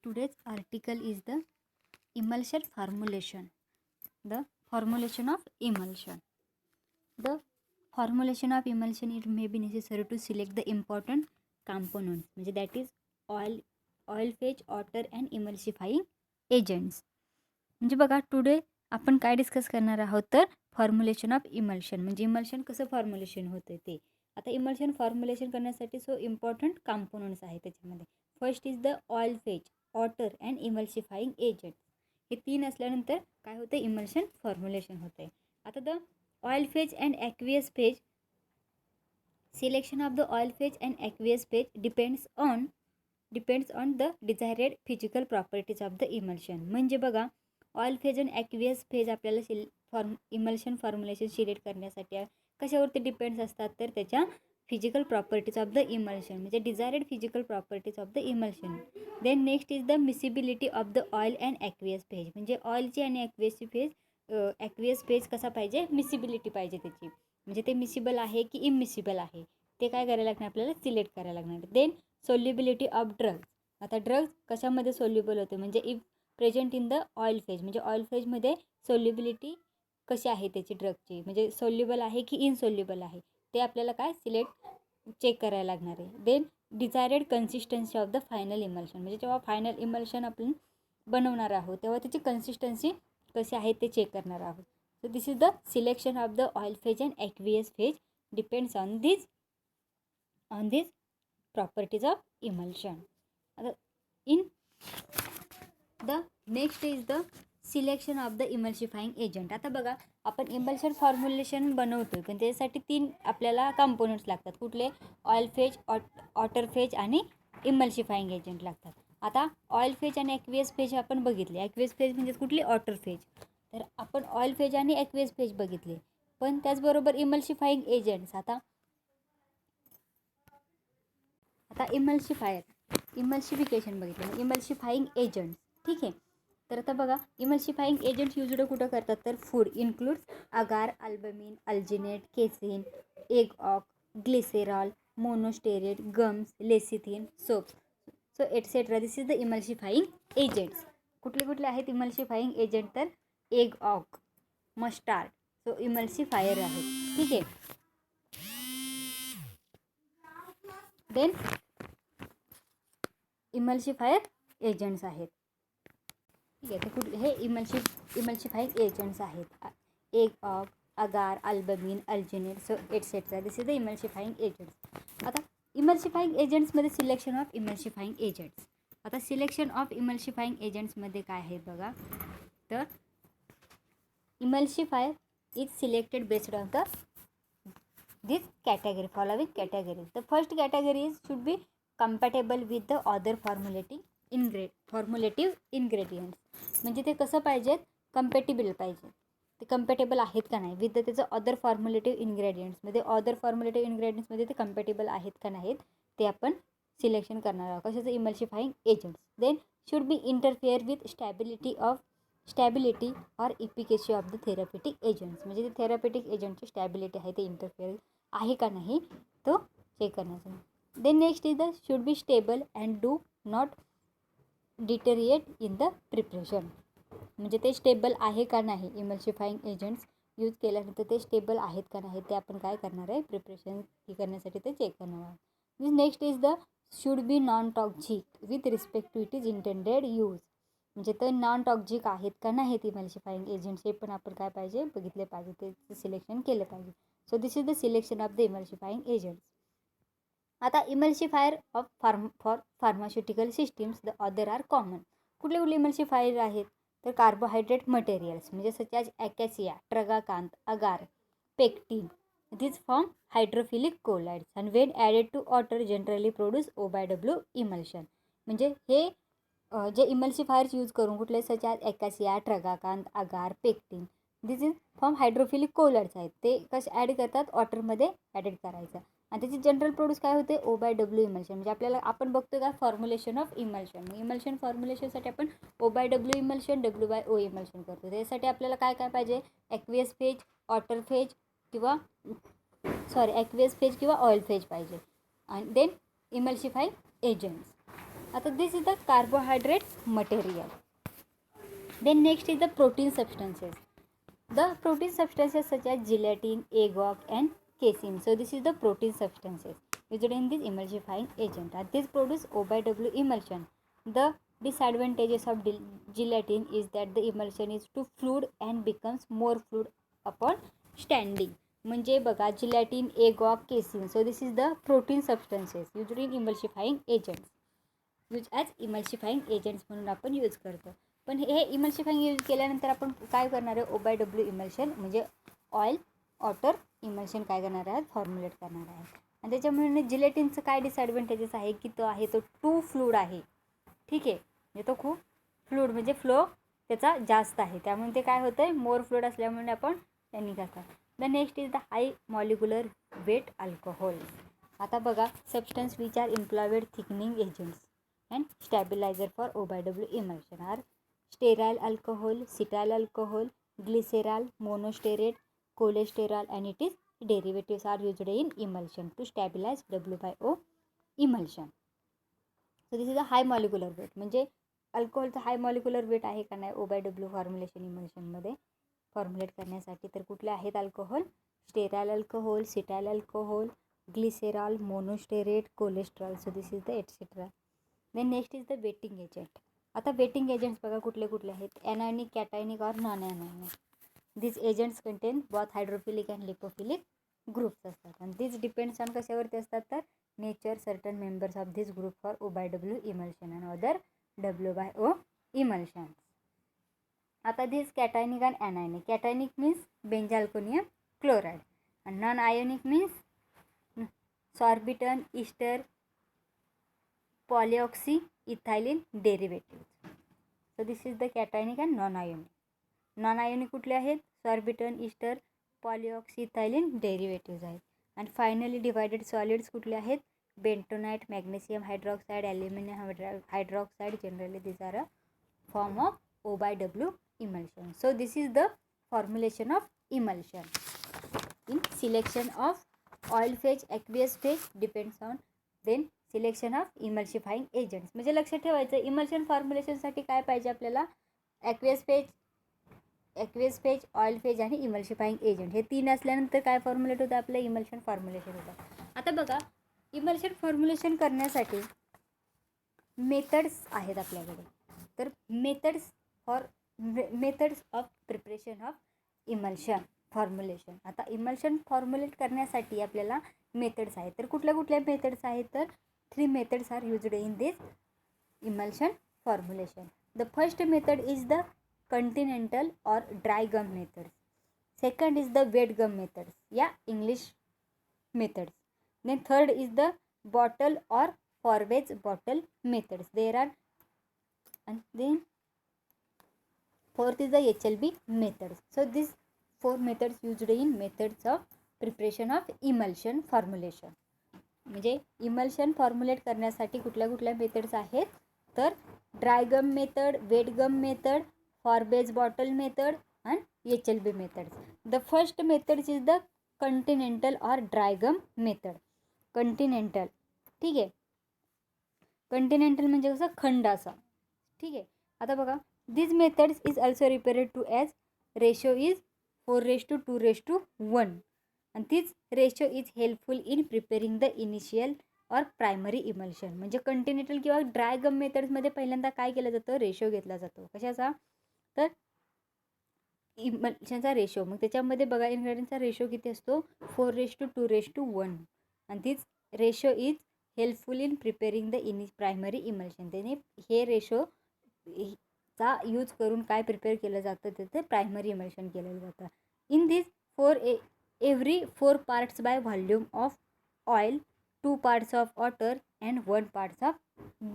Today's article is the emulsion formulation. The formulation of emulsion. The formulation of emulsion, it may be necessary to select the important components, म्हणजे that is oil phase, water and emulsifying agents. म्हणजे बघा, today आपण काय discuss करणार आहोत तर formulation of emulsion, म्हणजे emulsion कसं फॉर्म्युलेशन होतं ते. आता इमल्शन फॉर्म्युलेशन करण्यासाठी सो इम्पॉर्टंट कॉम्पोनंट्स आहेत त्याच्यामध्ये. First is the oil phase, water and emulsifying agent. हे तीन असल्यानंतर काय होतं, इमल्शन फॉर्म्युलेशन होते. आता the oil phase and aqueous phase, selection of the oil phase and aqueous phase depends on the desired physical properties of the emulsion. म्हणजे बघा, oil phase आणि ॲक्वियस फेज आपल्याला इमल्शन फॉर्म्युलेशन सिलेक्ट करण्यासाठी कशावरती depends असतात तर त्याच्या physical properties of the emulsion, म्हणजे desired physical properties of the emulsion. Then next is the miscibility of the oil and aqueous phase, म्हणजे ऑइलची आणि ॲक्वियस फेज कसा पाहिजे, मिसिबिलिटी पाहिजे त्याची, म्हणजे ते मिसिबल आहे की इमिसिबल आहे ते काय करायला लागणार आपल्याला सिलेक्ट करायला लागणार. Then solubility of drugs. आता ड्रग्ज कशामध्ये सोल्युबल होते, म्हणजे if present in the oil phase, म्हणजे ऑइल फेजमध्ये सोल्युबिलिटी कशी आहे त्याची ड्रगची, म्हणजे सोल्युबल आहे की इनसोल्युबल आहे ते आपल्याला काय चेक करायला लागणार आहे. Then desired consistency of the final emulsion, म्हणजे जेव्हा फायनल इमल्शन आपण बनवणार आहोत तेव्हा त्याची कन्सिस्टन्सी कशी आहे ते चेक करणार आहोत. So this is the selection of the oil phase and aqueous phase depends on this properties of emulsion. आता in the next is the selection of the emulsifying agent. आता बघा, आपण इमल्शन फॉर्म्युलेशन बनवतो पण त्यासाठी तीन आपल्याला कंपोनंट्स लागतात. कुठले, ऑइल फेज, वॉटर फेज आणि इमल्सिफाईंग एजंट लागतात. आता ऑइल फेज आणि ॲक्वियस फेज आपण बघितले. ॲक्वियस फेज म्हणजे कुठली, वॉटर फेज. तर आपण ऑइल फेज आणि ॲक्वियस फेज बघितले, पण त्याचबरोबर इमल्सिफाईंग एजंट्स. आता इमल्सिफिकेशन बघितलं, इमल्सिफाईंग एजंट्स. ठीक आहे. तर आता बघा, इमल्सिफाईंग एजंट्स यूजड कुठं करतात तर food includes agar, albumin, alginate, casein, egg yolk, glycerol, monostearate, gums, lecithin, soaps, so etcetera. This is the emulsifying agents. कुठले आहेत इमल्सिफाईंग एजंट तर egg yolk, mustard, so emulsifier आहेत. ठीक आहे. देन इमल्सिफायर एजंट्स आहेत. ठीक आहे. तर कुठले हे इमल्सिफाईंग एजंट्स आहेत, egg yolk, agar, albumin, alginate, so etcetera. This is the emulsifying agents. आता इमल्सिफाईंग एजंट्समध्ये सिलेक्शन ऑफ इमल्सिफाईंग एजंट्स. आता सिलेक्शन ऑफ इमल्सिफाईंग एजंट्समध्ये काय आहे बघा, तर emulsifier is selected based on the this category, following categories. The first category is should be compatible with the other formative ingredients. म्हणजे ते कसं पाहिजेत, कम्पॅटिबल पाहिजे. ते कम्पॅटेबल आहेत का नाही विथ त्याचं अदर फॉर्म्युलेटिव्ह इन्ग्रेडियंट्समध्ये, ते कम्पॅटेबल आहेत का नाहीत ते आपण सिलेक्शन करणार आहोत. कशाचं, emulsifying agents. Then should be interfere with stability or efficacy of the therapeutic agents, म्हणजे ते थेरपेटिक एजंटची स्टॅबिलिटी आहे ते इंटरफेअर आहे का नाही तो चेक करण्याचा. Then next is the should be stable and do not deteriorate in the preparation, म्हणजे ते स्टेबल आहे का नाही, इमल्सिफाईंग एजंट्स यूज केल्यानंतर ते स्टेबल आहेत का नाही ते आपण काय करणार आहे, प्रिपरेशन करण्यासाठी ते चेक करणार आहोत. Next is the should be non toxic with respect to it is intended use, म्हणजे ते नॉन टॉक्झिक आहेत का नाहीत इमल्सिफाईंग एजंट्स हे पण आपण काय पाहिजे बघितले पाहिजे, ते सिलेक्शन केलं पाहिजे. So this is the selection of the emulsifying agents. आता emulsifier of for pharmaceutical systems the other are common. कुठले इमल्सिफायर आहेत तर कार्बोहायड्रेट मटेरियल्स, म्हणजे such as acacia, tragacanth, agar, pectin. This form hydrophilic colloids and when added to water generally produce OBW emulsion. म्हणजे हे जे emulsifiers use करून कुठले such as acacia, tragacanth, agar, pectin, this is form hydrophilic colloids आहेत. ते कसे add करतात, वॉटरमध्ये added करायचं आणि त्याची जनरल प्रोड्यूस काय होते, OBW इमल्शन. म्हणजे आपल्याला आपण बघतो का फॉर्म्युलेशन ऑफ इमल्शन. इमल्शन फॉर्म्युलेशनसाठी आपण OBW इमल्शन, WO इमल्शन करतो. त्यासाठी आपल्याला काय काय पाहिजे, ॲक्वियस फेज, वॉटर फेज किंवा ॲक्वियस फेज किंवा ऑइल फेज पाहिजे. आणि देन इमल्सिफाईंग एजंट्स. आता this is the carbohydrate material. Then next is the protein substances. The protein substances such as gelatin, egg yolk and casein. So this is the protein substances used in this emulsifying agent. And this produce O by W emulsion. The disadvantages of gelatin is that the emulsion is too fluid and becomes more fluid upon standing. म्हणजे बघा gelatin, egg yolk, casein. So this is the protein substances used in emulsifying agents. Use as emulsifying agents म्हणून आपण use करतो. पण हे emulsifying use केल्यानंतर आपण काय करणार आहे, O by W इमल्शन म्हणजे ऑइल वॉटर इमल्शन काय करणार आहे, फॉर्म्युलेट करणार आहे. आणि त्याच्यामुळे जिलेटिनचं काय डिसॲडव्हान्टेजेस आहे की तो आहे तो टू फ्लूड आहे. ठीक आहे, म्हणजे तो खूप फ्लूड म्हणजे फ्लो त्याचा जास्त आहे, त्यामुळे ते काय होतं आहे, मोर फ्लूड असल्यामुळे आपण त्यांनी करतात. The next is the high molecular weight alcohol. आता बघा substance which are employed thickening agents and stabiliser for O by W emulsion are stearyl alcohol, cetyl alcohol, glycerol, monostearate, cholesterol and its derivatives are used in emulsion to stabilize W by O emulsion. So this is a high molecular weight. म्हणजे अल्कोहोलचा हाय molecular weight आहे का नाही O by W formulation इमल्शनमध्ये formulate करण्यासाठी. तर कुठले आहेत alcohol, stearyl alcohol, cetyl alcohol, glycerol, monostearate, cholesterol. So this is the etcetera. Then next is the wetting agent. आता वेटिंग एजंट्स बघा कुठले कुठले आहेत, एनायनिक, कॅटायनिक और non anionic. This agents contain both hydrophilic and lipophilic groups असतात. आणि this depends on कशावरती असतात तर nature, certain members of this group for O by W emulsion and other W by O emulsion. आता this cationic and anionic. Cationic means benzalkonium chloride and non-ionic means sorbitol, ester, polyoxy, ethylene derivatives. So this is the cationic and non-ionic. Non-ionic कुठले आहेत, sorbitol, ester, polyoxy, ethylene derivatives आहेत. and finally divided solids कुठले आहेत, bentonite, magnesium hydroxide, aluminum hydroxide. Generally these are a form of O by W emulsion. So this is the formulation of emulsion. In selection of oil phase, aqueous phase depends on then selection of emulsifying agents. म्हणजे लक्षात ठेवायचं emulsion फॉर्म्युलेशनसाठी काय पाहिजे आपल्याला, aqueous phase, oil phase आणि emulsifying agent. हे तीन असल्यानंतर काय फॉर्म्युलेट होतं आपलं, इमल्शन फॉर्म्युलेशन होतं. आता बघा इमल्शन फॉर्म्युलेशन करण्यासाठी मेथड्स आहेत आपल्याकडे. तर methods of preparation of emulsion formulation. आता इमल्शन फॉर्म्युलेट करण्यासाठी आपल्याला मेथड्स आहेत. तर कुठल्या कुठल्या मेथड्स आहेत तर 3 methods are used in this emulsion formulation. The first method is the continental or dry gum methods. Second is the wet gum methods, English methods. Then third is the bottle or Forbes bottle methods. There are, and then fourth is the HLB methods. So these 4 methods used in methods of preparation of emulsion formulation. म्हणजे emulsion formulate करण्यासाठी कुठल्या कुठल्या methods आहेत तर dry gum method, wet gum method, Forbes bottle method and HLB methods. The first methods is the continental और dry gum method. Continental, ठीक आहे, Continental म्हणजे कसं खंड असा, ठीक आहे. आता बघा this methods is also referred to as ratio is 4:2:1. and this ratio is helpful in preparing the initial or primary emulsion. म्हणजे कंटिनेंटल किंवा ड्राय गम मेथड्समध्ये पहिल्यांदा काय केलं जातं, रेशो घेतला जातो. कशाचा तर इमल्शनचा रेशो. मग त्याच्यामध्ये बघा इन्ग्रेडियंटचा रेशो किती असतो 4:2:1. and this ratio is helpful in preparing the primary emulsion. त्याने हे रेशो चा यूज करून काय प्रिपेअर केलं जातं तिथे प्रायमरी इमल्शन केलं जातं. In this every 4 parts by volume of oil, 2 parts of water and 1 parts of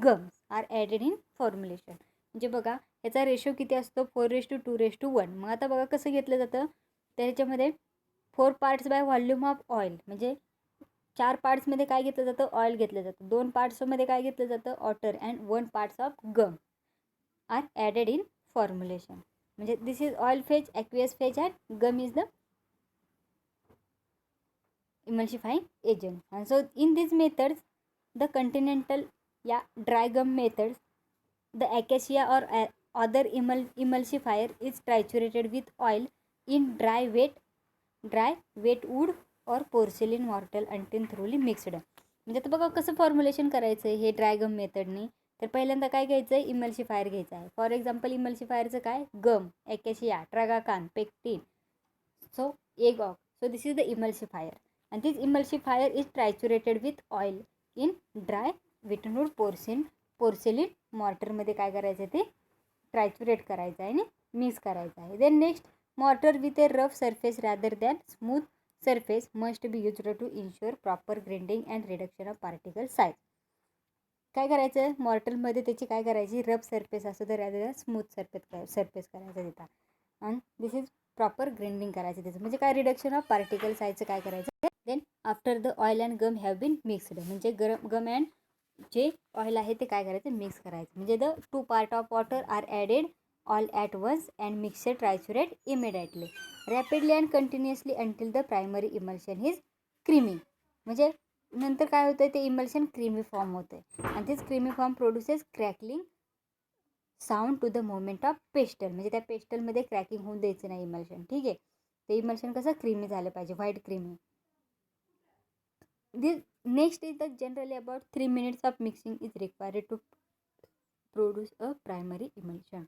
gums are added in formulation. म्हणजे बघा ह्याचा रेशो किती असतो 4:2:1. मग आता बघा कसं घेतलं जातं त्याच्यामध्ये 4 parts by volume of oil म्हणजे 4 पार्ट्समध्ये काय घेतलं जातं, ऑइल घेतलं जातं. 2 पार्ट्समध्ये काय घेतलं जातं, water and 1 parts of gum are added in formulation. म्हणजे this is oil phase, aqueous phase and gum is the emulsifying agent. And so in these methods the continental या dry gum methods the acacia और other emulsifier is triturated with oil in dry वेट वूड और porcelain mortar until thoroughly mixed. म्हणजे आता बघा कसं formulation करायचं आहे हे ड्रायगम मेथडनी. तर पहिल्यांदा काय घ्यायचं आहे, इमल्सिफायर घ्यायचं आहे. फॉर एक्झाम्पल इमल्सिफायरचं काय, gum, acacia, tragacanth, pectin, so एगॉग. So this is the emulsifier and this emulsifier is triturated with oil in dry Wedgwood porcelain मॉर्टरमध्ये काय करायचं आहे, ते ट्रायच्युरेट करायचं आहे आणि मिक्स करायचं आहे. Then next, mortar with a rough surface rather than smooth surface must be used to ensure proper grinding and reduction of particle size. काय करायचं, मॉर्टरमध्ये त्याची काय करायची, रफ सरफेस असं तर रॅदर स्मूथ सरफेस करायचं तिथं. आणि दिस इज प्रॉपर ग्राइंडिंग करायचं त्याचं, म्हणजे काय रिडक्शन ऑफ पार्टिकल साईजचं काय करायचं. Then after the oil and gum have been mixed, म्हणजे गम अँड जे ऑइल आहे ते काय करायचं, मिक्स करायचं. म्हणजे the 2 part of water are added all at once and mixture triturate immediately rapidly and continuously until the primary emulsion is creamy. म्हणजे नंतर काय होतं, ते इमल्शन क्रीमी फॉर्म होतं आणि तेच creamy form produces crackling sound to the moment of pestle. म्हणजे त्या पेस्टलमध्ये क्रॅकिंग होऊन द्यायचं नाही इमल्शन. ठीक आहे, ते इमल्शन कसं क्रीमी झालं पाहिजे, white creamy. This next is the generally about 3 minutes of mixing is required to produce a primary emulsion.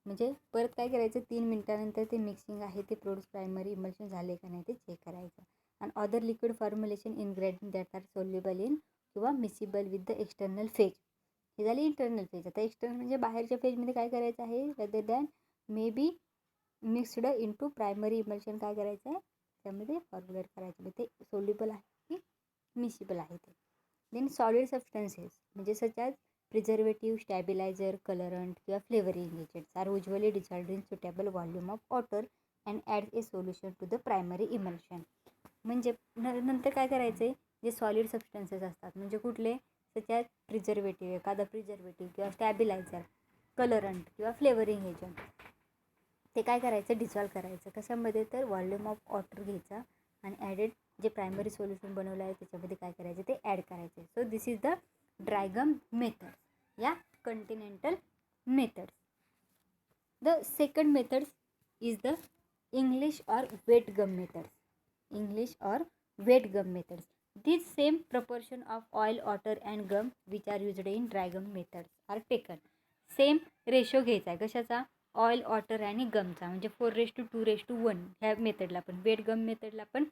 म्हणजे परत काय करायचं, 3 मिनिटानंतर ते मिक्सिंग आहे ते प्रोड्यूस प्रायमरी इमल्शन झाले का नाही ते चेक करायचं. आणि other liquid formulation ingredient that are soluble in किंवा miscible with the external phase. हे झाली इंटरनल फेज. आता एक्सटर्नल म्हणजे बाहेरच्या फेजमध्ये काय करायचं आहे, rather than may be mixed into primary emulsion काय करायचं आहे, त्यामध्ये फॉर्म्युलेट करायचं, म्हणजे ते सोल्युबल आहे की मिसिबल आहे ते. देन सॉलिड सबस्टन्सेस म्हणजे such as preservative, stabiliser, colorant किंवा flavouring agents are usually dissolved in suitable volume of water and add a solution to the primary emulsion. म्हणजे नंतर काय करायचं आहे, जे सॉलिड सबस्टन्सेस असतात म्हणजे कुठले, सच ॲज प्रिझर्वेटिव्ह, एखादा प्रिझर्वेटिव्ह किंवा स्टॅबिलायझर, कलरंट किंवा फ्लेवरिंग एजंट, ते काय करायचं, डिसॉल्व करायचं. कशामध्ये, तर व्हॉल्यूम ऑफ वॉटर घ्यायचा आणि ॲडेड जे प्रायमरी सोल्युशन बनवलं आहे त्याच्यामध्ये काय करायचं, ते ॲड करायचं. So this is the dry gum method या continental methods. The second methods is the English और वेट गम मेथड्स. इंग्लिश और wet gum methods. These same proportion of oil, water and gum which are used in dry gum methods are taken. Same ratio घ्यायचा आहे कशाचा, oil, water आणि गमचा, म्हणजे 4:2:1 ह्या मेथडला पण, weight गम मेथडला पण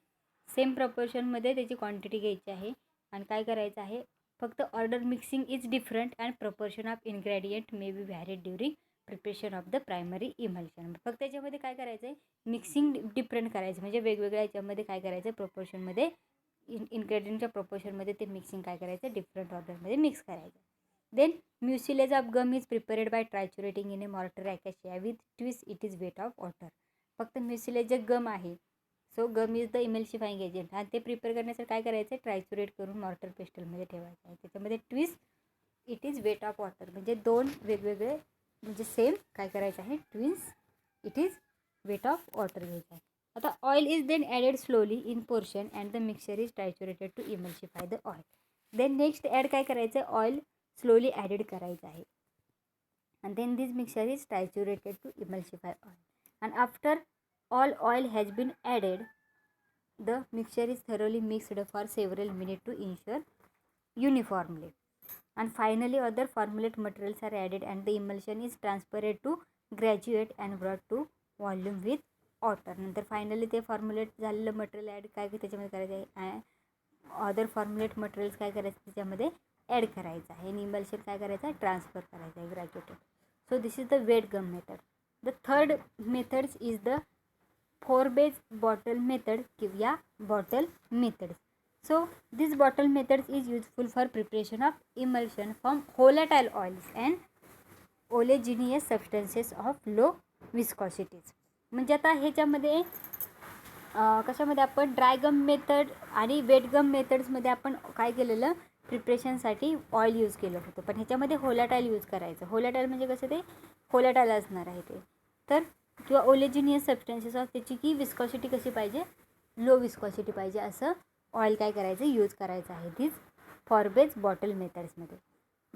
सेम प्रपोर्शनमध्ये त्याची क्वांटिटी घ्यायची आहे. आणि काय करायचं आहे, फक्त order mixing is different and proportion of ingredient may be व्हॅरिड during preparation of the primary emulsion. फक्त याच्यामध्ये काय करायचं आहे, मिक्सिंग डिफरंट करायचं, म्हणजे वेगवेगळ्या याच्यामध्ये काय करायचं, प्रपोर्शनमध्ये इन्ग्रेडियंटच्या प्रपोर्शनमध्ये ते मिक्सिंग काय करायचं, डिफरंट ऑर्डरमध्ये मिक्स करायचं. Then mucilage of gum is prepared by triturating in a mortar acacia with twice it is weight of water. फक्त म्युसिलेज जे गम आहे, so gum is the emulsifying agent, आणि ते प्रिपेअर करण्यासाठी काय करायचं आहे, ट्रायच्युरेट करून मॉर्टर पेस्टलमध्ये ठेवायचं आहे. त्याच्यामध्ये twice it is weight of water, म्हणजे 2 वेगवेगळे, म्हणजे सेम काय करायचं आहे, twice it is weight of water घ्यायचं आहे. आता oil is then added slowly in portion and the mixture is triturated to emulsify the oil. Then next add काय करायचं आहे, ऑइल स्लोली ॲडेड करायचं आहे. and then this mixture is triturated to emulsify oil. And after all oil has been added, the mixture is thoroughly mixed for several minutes to ensure uniformly. And finally other formulate materials are added and the emulsion is transferred to graduate and brought to volume with water. नंतर finally ते formulate झालेलं material add काय त्याच्यामध्ये करायचं आहे, other formulate materials काय करायचं त्याच्यामध्ये ॲड करायचं आहे आणि इमल्शन काय करायचं आहे, ट्रान्सफर करायचं आहे graduated. So this is the wet gum method. The third methods is the Forbes bottle method किंवा bottle methods. So this bottle methods is useful for preparation of emulsion from volatile oils and oleaginous substances of low viscosities. म्हणजे आता ह्याच्यामध्ये कशामध्ये आपण dry gum method आणि weight गम मेथड्समध्ये आपण काय केलेलं, प्रिपरेशनसाठी ऑइल यूज केलं होतं, पण ह्याच्यामध्ये होलाटाईल यूज करायचं. होलाटाईल म्हणजे कसं, ते होलाटाईल असणार आहे ते, तर किंवा ओलेजिनियस सबस्टन्सेस ऑफ त्याची की विस्कॉसिटी कशी पाहिजे, लो विस्कॉसिटी पाहिजे, असं ऑइल काय करायचं, यूज करायचं आहे दिस 4-बेज bottle मेथड्समध्ये.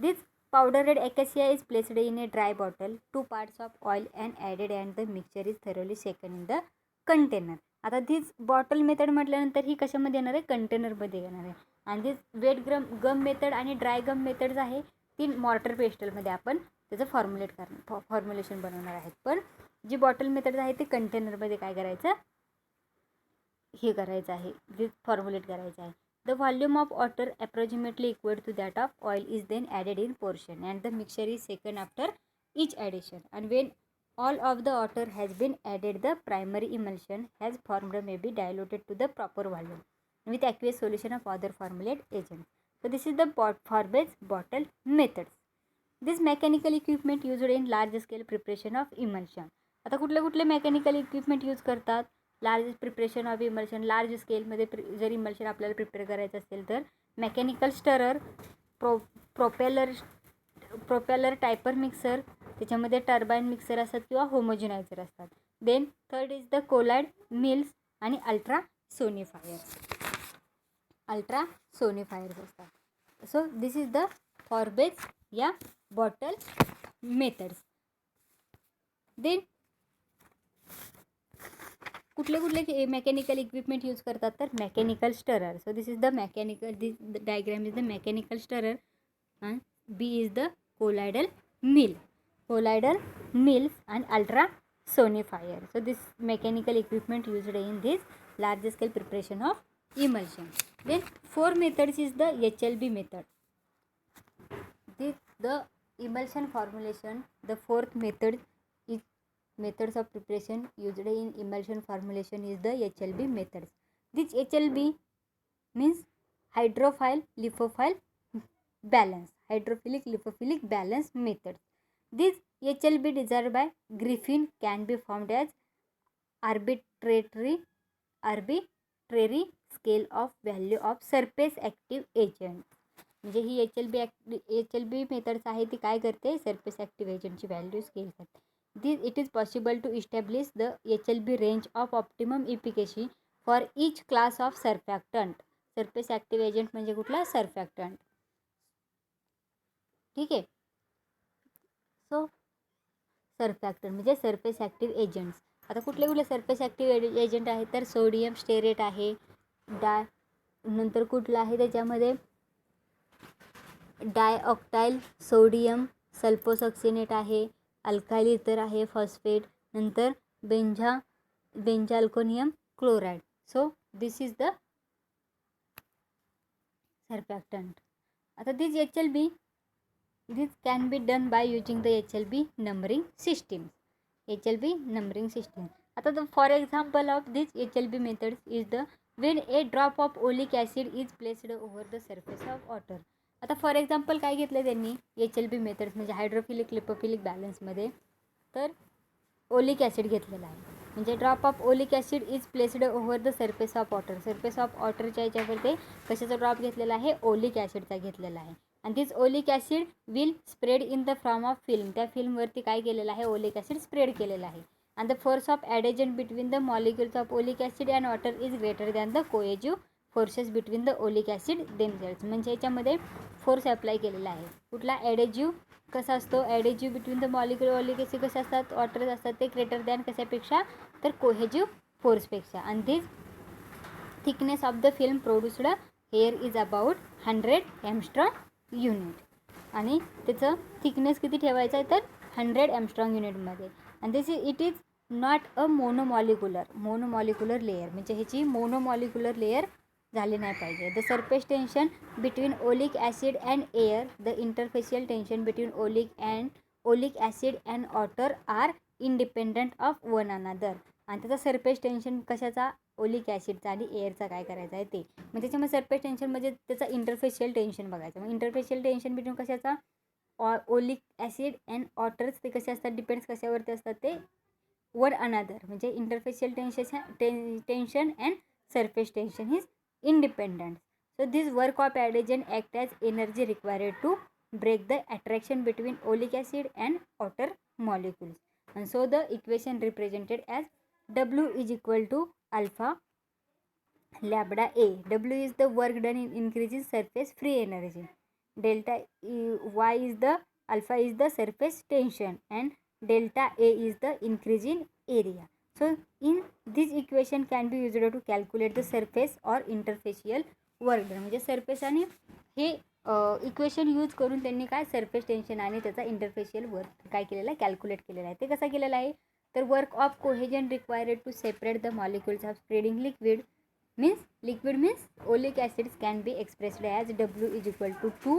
This powdered acacia is placed in a dry bottle, 2 parts of oil and added and the mixture is thoroughly shaken in the container. आता धीच बॉटल मेथड म्हटल्यानंतर ही कशामध्ये येणार आहे, कंटेनरमध्ये येणार आहे. आणि दिस वेट गम मेथड आणि ड्राय गम मेथड्स आहे ती मॉर्टर पेस्टलमध्ये आपण त्याचं फॉर्म्युलेशन बनवणार आहेत. पण जी बॉटल मेथड आहे ती कंटेनरमध्ये काय करायचं, हे करायचं आहे, जे फॉर्म्युलेट करायचं आहे. The volume of water approximately equal to that of oil is then added in portion and the mixture is shaken after each addition. And when all of the water has been added, the primary emulsion has formed may be diluted to the proper volume with aqueous solution of other formulate agent. So this is the Forbes bottle methods. This mechanical equipment used in large scale preparation of emulsion. आता कुठले कुठले mechanical equipment use करतात large preparation of emulsion, large स्केलमध्ये जर emulsion आपल्याला prepare करायचं असेल तर mechanical stirrer, propeller type mixer, त्याच्यामध्ये टर्बाईन मिक्सर असतात किंवा होमोजिनायझर असतात. Then third is the colloid mills आणि अल्ट्रा सोनिफायर्स असतात. So this is the Forbes या बॉटल मेथड्स. देन कुठले कुठले मेकॅनिकल इक्विपमेंट यूज करतात तर mechanical stirrer. So this is the mechanical, this diagram is the mechanical stirrer and B is the colloidal mills and ultrasonifier. So this mechanical equipment used in this large scale preparation of emulsion. Then four methods is the HLB method. The emulsion formulation, the fourth method is methods of preparation used in emulsion formulation is the HLB methods. This HLB means hydrophile lipophile balance, hydrophilic lipophilic balance methods. This HLB desired by Griffin can be formed as arbitrary scale of value of surface active agent. म्हणजे ही HLB methods आहे ती काय करते, surface active एजंटची value scale करते. This it is possible to establish the HLB range of optimum efficacy for each class of surfactant. Surface active agent म्हणजे कुठला, surfactant. ठीक आहे. सो सर्फॅक्टंट म्हणजे सरफेस ॲक्टिव्ह एजंट्स. आता कुठले कुठले सरफेस ॲक्टिव्ह एजंट आहेत तर सोडियम स्टेरेट आहे, नंतर कुठलं आहे त्याच्यामध्ये डायऑक्टाइल सोडियम सल्फोसक्सिनेट आहे, अल्काइल इथर आहे, फॉस्फेट, नंतर benzalkonium chloride. So this is the surfactant. आता this HLB this can be done by using the HLB numbering system. आता the for example of this HLB methods is the when a drop of oleic acid is placed over the surface of water. आता for example काय घेतलं त्यांनी HLB methods म्हणजे hydrophilic lipophilic बॅलन्समध्ये, तर oleic acid घेतलेला आहे. म्हणजे drop of oleic acid is placed over the surface of water. Surface of वॉटरच्या याच्यावर ते कशाचा ड्रॉप घेतलेला आहे, ओलिक ॲसिडचा घेतलेला आहे. आणि this oleic acid will spread in the form of film. त्या फिल्मवरती काय केलेलं आहे, ओलिक ॲसिड स्प्रेड केलेलं आहे. and the force of adhesion between the molecules of oleic acid and water is greater than the cohesive forces between the oleic acid themselves. म्हणजे याच्यामध्ये force apply केलेला आहे. कुठला, ॲडेजिव्ह कसा असतो, adhesive between the molecule oleic acid कसे असतात, water असतात ते ग्रेटर दॅन कशापेक्षा तर कोहेजिव्ह फोर्सपेक्षा. आणि this thickness of the film produced here is about 100 angstrom unit. आणि त्याचं थिकनेस किती ठेवायचं आहे तर 100 एमस्ट्रॉंग युनिटमध्ये. आणि this it is not a monomolecular layer. म्हणजे ह्याची मोनोमॉलिक्युलर लेयर झाली नाही पाहिजे. The surface tension between oleic acid and air, the interfacial tension between oleic acid and water are independent of one another. आणि त्याचा surface tension कशाचा, oleic ॲसिडचा आणि एअरचा काय करायचा आहे ते. मग त्याच्यामध्ये सरफेस टेन्शन म्हणजे त्याचा इंटरफेशियल टेन्शन बघायचं. मग इंटरफेशियल टेन्शन बिटवीन कशाचा, ओलिक ॲसिड अँड वॉटर्स ते कसे असतात, डिपेंड्स कशावरती असतात ते वन अनदर. म्हणजे interfacial tension and surface tension is independent. So this work of adhesion act as energy required to break the attraction between oleic acid and water molecules. And so the equation represented as W is equal to alpha lambda A. W is the work done in increasing surface free energy. delta y is the alpha is the surface tension and delta A is the increase in area. So in this equation can be used to calculate the surface or interfacial work done. म्हणजे surface आणि हे equation use करून त्यांनी काय surface tension आणि त्याचा interfacial work काय केलेला आहे कॅल्क्युलेट केलेला आहे. ते कसा केलेला आहे तर work of cohesion required to separate the molecules of spreading liquid means oleic acids can be expressed as W is equal to 2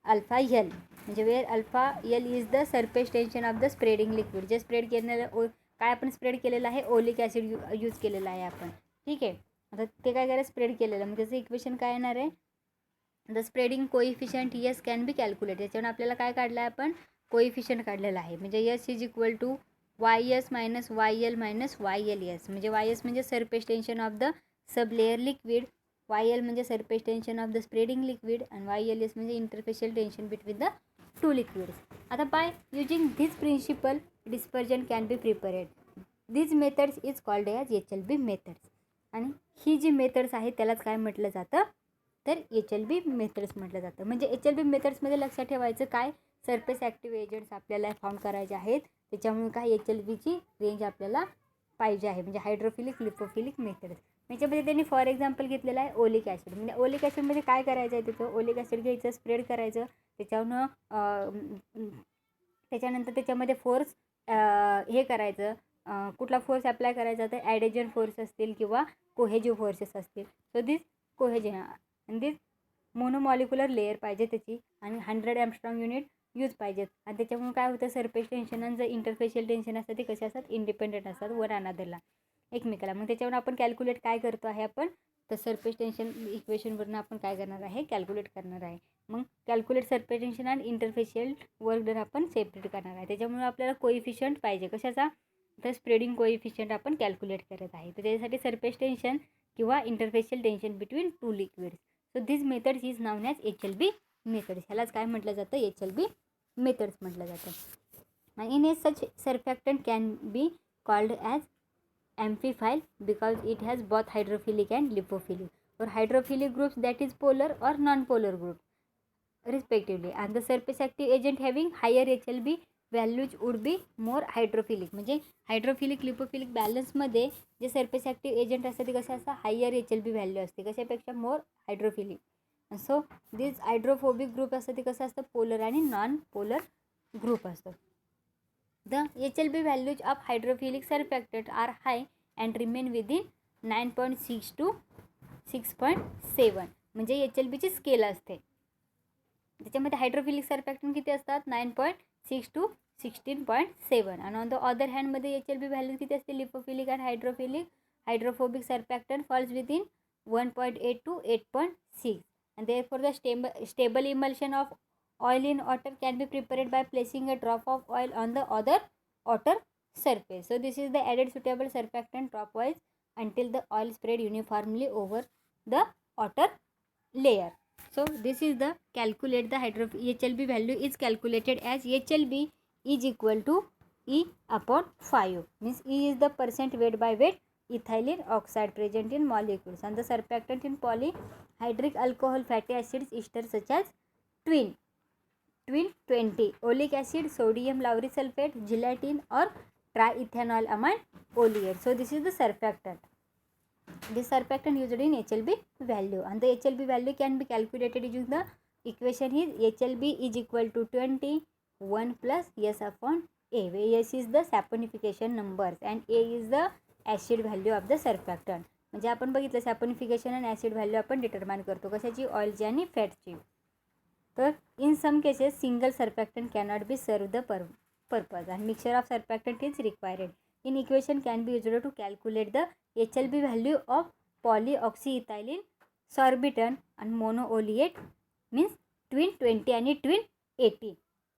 alpha यल म्हणजे वेअर अल्फा यल is the surface tension of the spreading liquid. जे spread केलेलं काय आपण spread केलेलं आहे oleic acid use केलेलं आहे आपण. ठीक आहे. आता ते काय करायचं स्प्रेड केलेलं मग त्याचं इक्वेशन काय येणार आहे the spreading coefficient yes can be calculate. याच्यावर आपल्याला काय काढलं आहे आपण कोइफिशियंट काढलेलं आहे म्हणजे S is equal to Y S minus Y L minus Y L S. म्हणजे वाय एस म्हणजे surface tension of the sub layer liquid, Y L म्हणजे surface tension of the spreading liquid आणि Y L S म्हणजे interfacial tension between the two liquids. आता by using this principle dispersion can be prepared. these methods is called as HLB methods. आणि ही जी methods आहे त्यालाच काय म्हटलं जातं तर HLB मेथड्स म्हटलं जातं. म्हणजे HLB मेथड्समध्ये लक्षात ठेवायचं काय सरफेस ॲक्टिव्ह एजंट्स आपल्याला फाउंड करायचे आहेत. त्याच्यामुळे काय HLBची रेंज आपल्याला पाहिजे आहे म्हणजे हायड्रोफिलिक लिपोफिलिक मेथड्स. याच्यामध्ये त्यांनी फॉर एक्झाम्पल घेतलेलं आहे ओलिक ॲसिड. म्हणजे ओलिक ॲसिडमध्ये काय करायचं आहे त्याचं ओलिक ॲसिड घ्यायचं स्प्रेड करायचं त्याच्यानंतर त्याच्यामध्ये फोर्स हे करायचं कुठला फोर्स अप्लाय करायचा तर ॲडेजन फोर्स असतील किंवा कोहेजिव्ह फोर्सेस असतील. सो दिस कोहेजन आणि दिस मोनोमॉलिक्युलर लेअर पाहिजे त्याची आणि 100 एंगस्ट्रॉम युनिट यूज पाहिजेत. आणि त्याच्यामुळे काय होतं सरफेस टेन्शन आणि जर इंटरफेशियल टेन्शन असतात ते कसे असतात इंडिपेंडेंट असतात वन अनादरला एकमेकाला. मग त्याच्यावर आपण कॅल्क्युलेट काय करतो आहे आपण तर सरफेस टेन्शन इक्वेशनवरून आपण काय करणार आहे कॅल्क्युलेट करणार आहे. मग कॅल्क्युलेट सरफेस टेन्शन आणि इंटरफेशियल वर्क डन आपण सेपरेट करणार आहे. त्याच्यामुळे आपल्याला कोइफिशियंट पाहिजे कशाचा तर स्प्रेडिंग कोइफिशियंट आपण कॅल्क्युलेट करत आहे. तर त्याच्यासाठी सरफेस टेन्शन किंवा interfacial tension between two liquids. So this methods is noun as HLB methods. ह्यालाच काय म्हटलं जातं HLB मेथड्स म्हटलं जातं. In A such surfactant can be called as amphiphile because it has both hydrophilic and lipophilic or hydrophilic groups that is polar or non-polar group respectively and the surface active agent having higher HLB values would be more hydrophilic. म्हणजे hydrophilic lipophilic बॅलन्समध्ये जे surface active agent असतात ते कसे असतात higher HLB value असते कशापेक्षा more hydrophilic. So this hydrophobic group असतं ते कसं असतं पोलर आणि नॉन पोलर ग्रुप असतं. The HLB values of hydrophilic surfactant are high and remain within 9.6 to 6.7. म्हणजे HLBची स्केल असते त्याच्यामध्ये हायड्रोफिलिक सर्फॅक्टंट किती असतात 9.6 to 16.7 आणि ऑन द अदर हँडमध्ये HLB व्हॅल्यू किती असते लिपोफिलिक आणि hydrophobic surfactant falls within 1.8 to 8.6 and therefore the stable emulsion of oil in water can be prepared by placing a drop of oil on the other outer surface. So this is the added suitable surfactant dropwise until the oil spread uniformly over the outer layer. So this is the calculate the HLB value is calculated as HLB is equal to E upon 5 means E is the percent weight by weight ethylene oxide present in molecules and the surfactant in polyhydric alcohol fatty acids esters such as twin 20 oleic acid sodium lauryl sulfate gelatin or triethanol amine oleate. So this is the surfactant. This surfactant used in HLB value and the HLB value can be calculated using the equation is HLB is equal to 20 1 plus S upon A where S is the saponification numbers and A is the acid value of the surfactant. म्हणजे आपण बघितलं सॅपनिफिकेशन आणि acid value आपण determine करतो कशाची ऑइलची आणि फॅटची. तर in some cases single surfactant cannot be serve the purpose and mixture of surfactant is required. In equation can be used to calculate the HLB value of polyoxyethylene sorbitan and monooleate means twin 20 आणि twin 80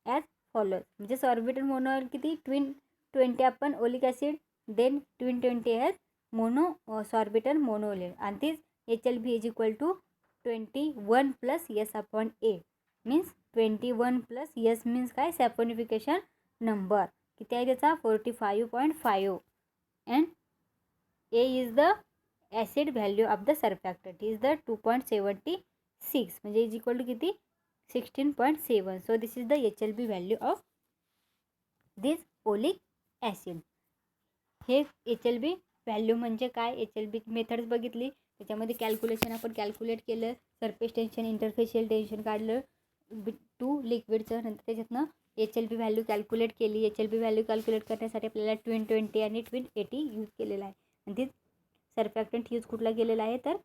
as follows. म्हणजे सॉर्बिटन mono किती twin 20 आपण oleic acid then twin 20 as mono sorbitan monooleate and this HLB is equal to 21 plus S upon A means 21 plus S means काय saponification number किती आहे त्याचा 45.5 and A is the acid value of the surfactant is the 2.75 6 म्हणजे is equal to किती 16.7. So this is the HLB value of this oleic acid. हे HLB value म्हणजे काय, HLB methods बघितली, त्याच्यामध्ये कॅल्क्युलेशन आपण कॅल्क्युलेट केलं, सरफेस टेन्शन इंटरफेशियल टेन्शन काढलं टू लिक्विडचं, नंतर त्याच्यातनं HLB व्हॅल्यू कॅल्क्युलेट केली. HLB व्हॅल्यू कॅल्क्युलेट करण्यासाठी आपल्याला ट्विन 20 आणि ट्विन 80 यूज केलेला आहे. आणि ते सर्फॅक्टंट यूज कुठला केलेला आहे तर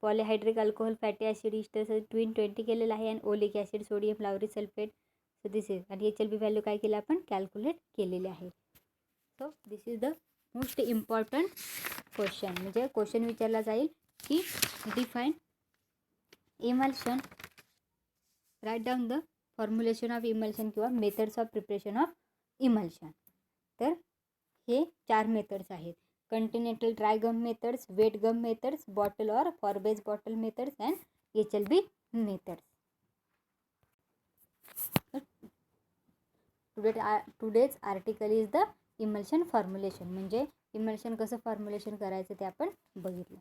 polyhydric alcohol fatty acid ester tween 20 केलेला आहे आणि oleic acid sodium lauric sulphate. So this is आणि HLB व्हॅल्यू काय केलं आपण कॅल्क्युलेट केलेले आहे. So this is the most important question. म्हणजे क्वेश्चन विचारला जाईल की define emulsion, write down the formulation of emulsion किंवा methods of preparation of emulsion. तर हे 4 मेथड्स आहेत, continental dry gum methods, wet gum methods, bottle और Forbes bottle methods and HLB methods. Today's article is the emulsion formulation. म्हणजे emulsion कसं formulation करायचं ते आपण बघितलं.